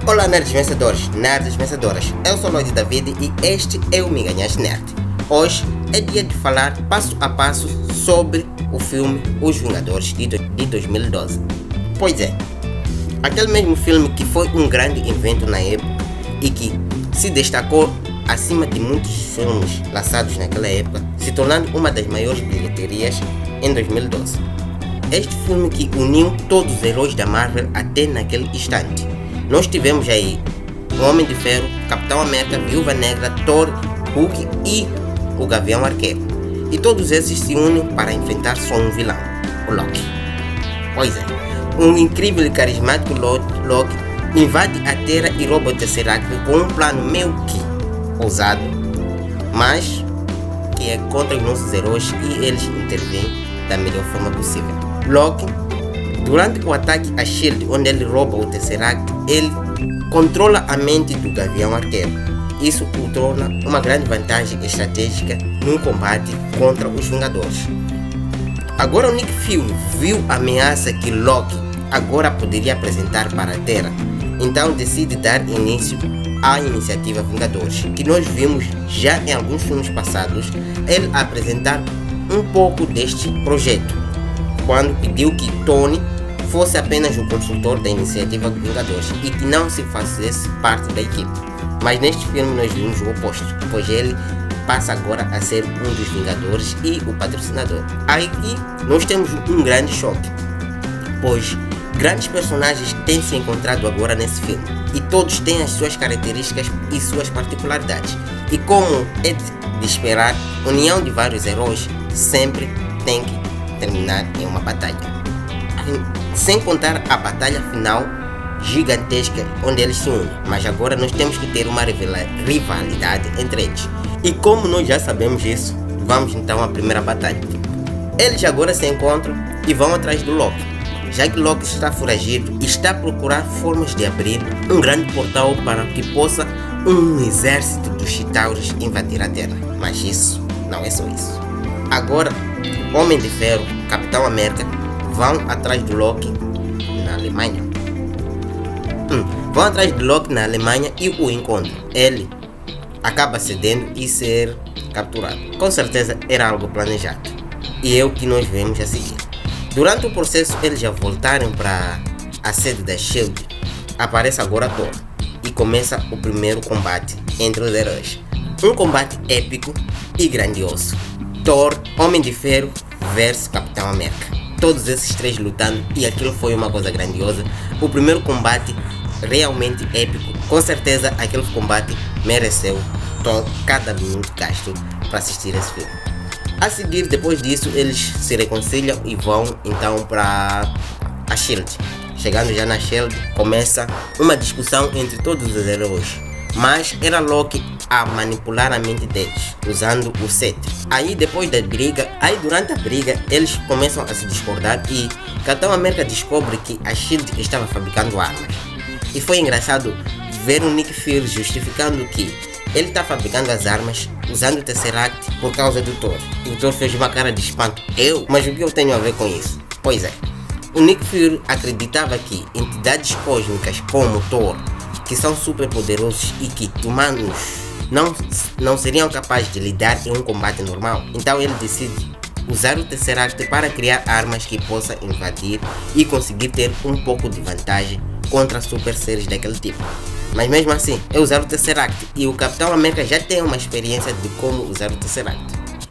Olá nerds vencedores, nerds vencedoras, eu sou Lloyd David e este é o Me Ganhaste Nerd. Hoje é dia de falar passo a passo sobre o filme Os Vingadores de 2012. Pois é, aquele mesmo filme que foi um grande evento na época e que se destacou acima de muitos filmes lançados naquela época, se tornando uma das maiores bilheterias em 2012. Este filme que uniu todos os heróis da Marvel até naquele instante. Nós tivemos aí o Homem de Ferro, Capitão América, Viúva Negra, Thor, Hulk e o Gavião Arqueiro. E todos esses se unem para enfrentar só um vilão, o Loki. Pois é, um incrível e carismático Loki invade a Terra e rouba o Tesseract com um plano meio que ousado, mas que é contra os nossos heróis e eles intervêm da melhor forma possível. Loki, durante o ataque a Shield, onde ele rouba o Tesseract, ele controla a mente do Gavião Arqueiro. Isso o torna uma grande vantagem estratégica num combate contra os Vingadores. Agora o Nick Fury viu a ameaça que Loki agora poderia apresentar para a Terra, então decide dar início à iniciativa Vingadores, que nós vimos já em alguns filmes passados ele apresentar um pouco deste projeto, quando pediu que Tony fosse apenas o consultor da iniciativa Vingadores e que não se fizesse parte da equipe. Mas neste filme nós vimos o oposto, pois ele passa agora a ser um dos Vingadores e o patrocinador. Aí nós temos um grande choque, pois grandes personagens têm se encontrado agora nesse filme e todos têm as suas características e suas particularidades. E como é de esperar, a união de vários heróis sempre tem que terminar em uma batalha. Sem contar a batalha final gigantesca onde eles se unem, mas agora nós temos que ter uma rivalidade entre eles. E como nós já sabemos isso, vamos então à primeira batalha. Eles agora se encontram e vão atrás do Loki, já que Loki está foragido e está a procurar formas de abrir um grande portal para que possa um exército dos Chitauros invadir a Terra. Mas isso não é só isso. Agora, Homem de Ferro, Capitão América vão atrás do Loki na Alemanha. Vão atrás do Loki na Alemanha e o encontram. Ele acaba cedendo e ser capturado. Com certeza era algo planejado. E é o que nós vemos a seguir. Durante o processo, eles já voltaram para a sede da Shield. Aparece agora Thor e começa o primeiro combate entre os heróis. Um combate épico e grandioso. Thor, Homem de Ferro versus Capitão América. Todos esses três lutando e aquilo foi uma coisa grandiosa. O primeiro combate realmente épico. Com certeza aquele combate mereceu cada minuto gasto para assistir esse filme. A seguir, depois disso, eles se reconciliam e vão então para a Shield. Chegando já na Shield, começa uma discussão entre todos os heróis, mas era Loki a manipular a mente deles, usando o cetro. Aí depois da briga, durante a briga, eles começam a se discordar e Capitão América descobre que a Shield estava fabricando armas. E foi engraçado ver o Nick Fury justificando que ele está fabricando as armas usando o Tesseract por causa do Thor. E o Thor fez uma cara de espanto. Mas o que eu tenho a ver com isso? Pois é, o Nick Fury acreditava que entidades cósmicas como Thor, que são super poderosos e que humanos não seriam capazes de lidar em um combate normal. Então ele decide usar o Tesseract para criar armas que possam invadir e conseguir ter um pouco de vantagem contra super seres daquele tipo. Mas mesmo assim, é usar o Tesseract e o Capitão América já tem uma experiência de como usar o Tesseract.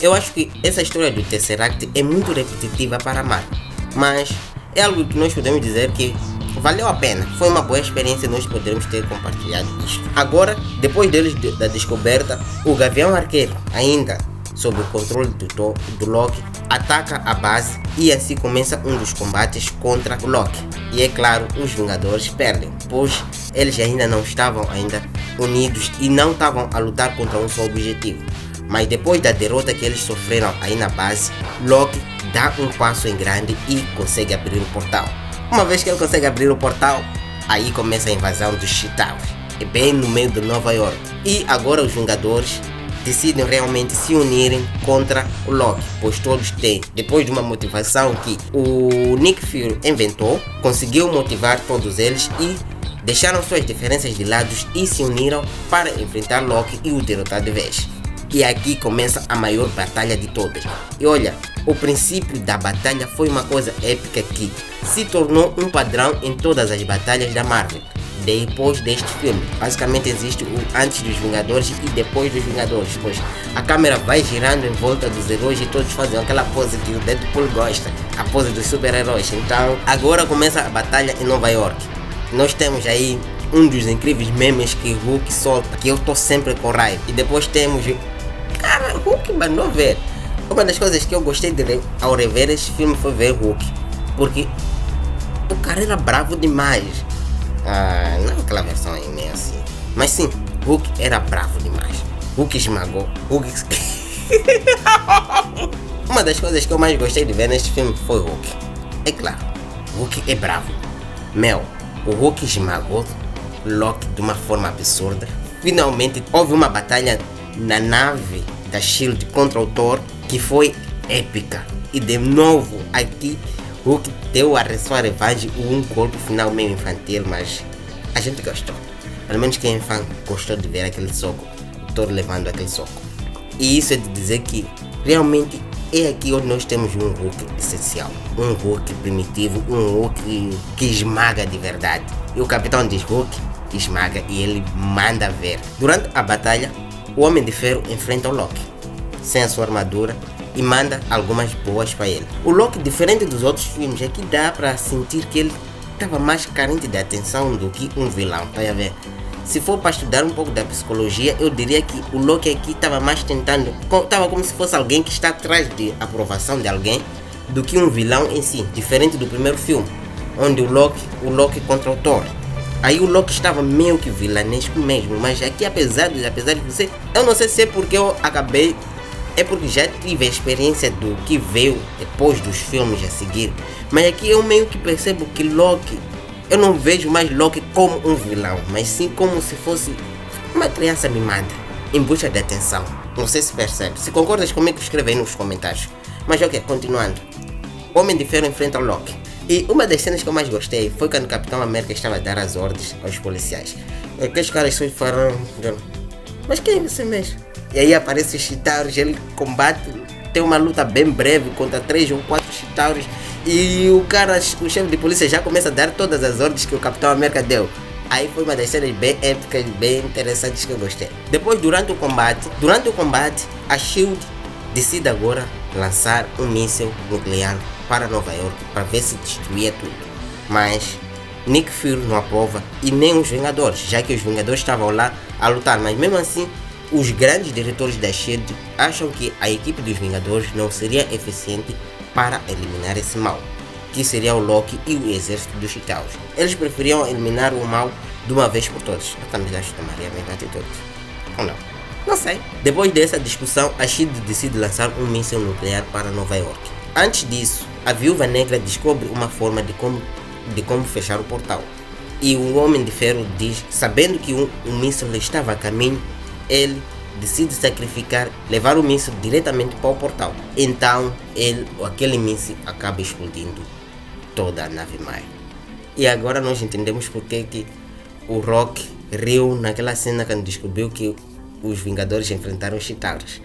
Eu acho que essa história do Tesseract é muito repetitiva para a Marvel, mas é algo que nós podemos dizer que valeu a pena, foi uma boa experiência nós podermos ter compartilhado isto. Agora, depois deles da descoberta, o Gavião Arqueiro, ainda sob o controle do Loki, ataca a base e assim começa um dos combates contra o Loki. E é claro, os Vingadores perdem, pois eles ainda não estavam unidos e não estavam a lutar contra um só objetivo. Mas depois da derrota que eles sofreram aí na base, Loki dá um passo em grande e consegue abrir o portal. Uma vez que ele consegue abrir o portal, aí começa a invasão dos Chitauros, bem no meio de Nova York. E agora os Vingadores decidem realmente se unirem contra o Loki, pois todos têm, depois de uma motivação que o Nick Fury inventou, conseguiu motivar todos eles e deixaram suas diferenças de lado e se uniram para enfrentar Loki e o derrotar de vez. E aqui começa a maior batalha de todas. E olha, o princípio da batalha foi uma coisa épica que se tornou um padrão em todas as batalhas da Marvel. Depois deste filme, basicamente existe o antes dos Vingadores e depois dos Vingadores, pois a câmera vai girando em volta dos heróis e todos fazem aquela pose que o Deadpool gosta, a pose dos super-heróis. Então agora começa a batalha em Nova York. Nós temos aí um dos incríveis memes que Hulk solta, que eu tô sempre com raiva. E depois temos, cara, Hulk mandou ver. Uma das coisas que eu gostei ao rever este filme foi ver Hulk, porque o cara era bravo demais. Não aquela versão aí meio assim, mas sim, Hulk era bravo demais. Hulk esmagou, Hulk... Uma das coisas que eu mais gostei de ver neste filme foi Hulk. É claro, Hulk é bravo. O Hulk esmagou Loki de uma forma absurda. Finalmente houve uma batalha na nave da S.H.I.E.L.D. contra o Thor que foi épica. E de novo aqui Hulk deu a sua revanche, um golpe final meio infantil, mas a gente gostou. Pelo menos quem é fã gostou de ver aquele soco, o Thor levando aquele soco. E isso é de dizer que realmente é aqui onde nós temos um Hulk essencial, um Hulk primitivo, um Hulk que esmaga de verdade. E o capitão diz Hulk esmaga e ele manda ver. Durante a batalha, o Homem de Ferro enfrenta o Loki sem a sua armadura e manda algumas boas para ele. O Loki, diferente dos outros filmes, aqui dá para sentir que ele estava mais carente de atenção do que um vilão, tá a ver? Se for para estudar um pouco da psicologia, eu diria que o Loki aqui estava mais tentando, estava como se fosse alguém que está atrás de aprovação de alguém, do que um vilão em si, diferente do primeiro filme, onde o Loki contra o Thor. Aí o Loki estava meio que vilanesco mesmo, mas aqui apesar de você, eu não sei se é porque eu acabei, é porque já tive a experiência do que veio depois dos filmes a seguir, mas aqui eu meio que percebo que Loki, eu não vejo mais Loki como um vilão, mas sim como se fosse uma criança mimada, em busca de atenção. Não sei se percebe. Se concordas comigo, escreve aí nos comentários. Mas ok, continuando. Homem de Ferro enfrenta o Loki. E uma das cenas que eu mais gostei foi quando o Capitão América estava a dar as ordens aos policiais. Aqueles caras só falaram, mas quem é você mesmo? E aí aparece os Chitauros, ele combate, tem uma luta bem breve contra 3 ou 4 Chitauros. E o chefe de polícia já começa a dar todas as ordens que o Capitão América deu. Aí foi uma das cenas bem épicas, bem interessantes que eu gostei. Depois, durante o combate, a S.H.I.E.L.D. decide agora lançar um míssil nuclear para Nova York para ver se destruía tudo. Mas Nick Fury não aprova e nem os Vingadores, já que os Vingadores estavam lá a lutar. Mas mesmo assim, os grandes diretores da S.H.I.E.L.D. acham que a equipe dos Vingadores não seria eficiente para eliminar esse mal, que seria o Loki e o exército dos Chitauros. Eles preferiam eliminar o mal de uma vez por todas. Eu também acho que tomaria a mesma atitude. Ou não? Não sei. Depois dessa discussão, a S.H.I.E.L.D. decide lançar um míssil nuclear para Nova York. Antes disso, a Viúva Negra descobre uma forma de como fechar o portal. E o Homem de Ferro diz, sabendo que o míssil estava a caminho, ele decide sacrificar, levar o míssil diretamente para o portal. Então, aquele míssil acaba explodindo toda a nave-mãe. E agora nós entendemos porque que o Rock riu naquela cena quando descobriu que os Vingadores enfrentaram os Chitauros.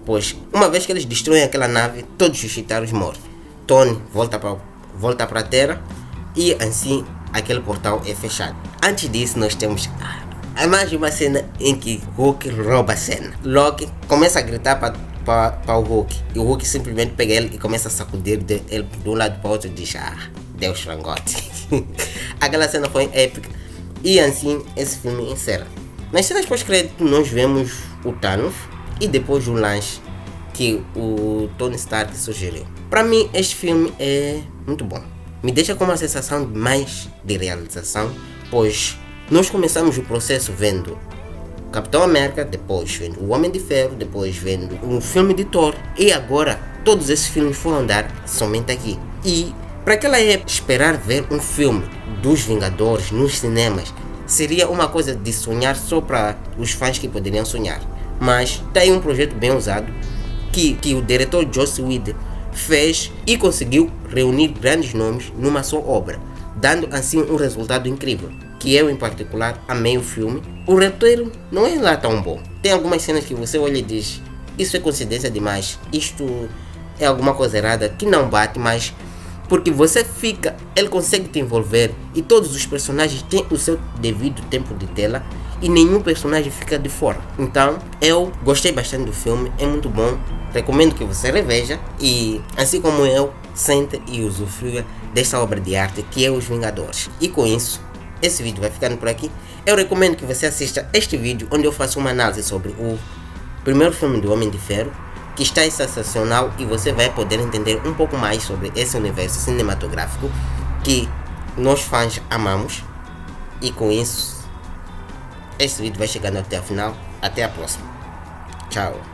Pois, uma vez que eles destroem aquela nave, todos os Chitauros morrem. Tony volta para a Terra e assim aquele portal é fechado. Antes disso, nós temos mais uma cena em que Hulk rouba a cena. Loki começa a gritar para o Hulk e o Hulk simplesmente pega ele e começa a sacudir ele de um lado para o outro e diz: Deus frangote. Aquela cena foi épica e assim esse filme encerra. Nas cenas pós-crédito nós vemos o Thanos e depois o lanche que o Tony Stark sugeriu. Para mim este filme é muito bom. Me deixa com uma sensação mais de realização, pois nós começamos o processo vendo Capitão América, depois vendo o Homem de Ferro, depois vendo um filme de Thor e agora todos esses filmes foram dar somente aqui. E para aquela época esperar ver um filme dos Vingadores nos cinemas seria uma coisa de sonhar só para os fãs que poderiam sonhar. Mas está aí um projeto bem usado que o diretor Joss Whedon fez e conseguiu reunir grandes nomes numa só obra, dando assim um resultado incrível. que eu em particular amei o filme. O roteiro não é lá tão bom. Tem algumas cenas que você olha e diz, isso é coincidência demais, isto é alguma coisa errada, que não bate, mas porque você fica, ele consegue te envolver e todos os personagens têm o seu devido tempo de tela e nenhum personagem fica de fora. Então eu gostei bastante do filme, é muito bom, recomendo que você reveja e assim como eu, sente e usufrua desta obra de arte que é Os Vingadores. E com isso, esse vídeo vai ficando por aqui. Eu recomendo que você assista este vídeo onde eu faço uma análise sobre o primeiro filme do Homem de Ferro, que está sensacional e você vai poder entender um pouco mais sobre esse universo cinematográfico que nós fãs amamos. E com isso, este vídeo vai chegando até o final. Até a próxima. Tchau.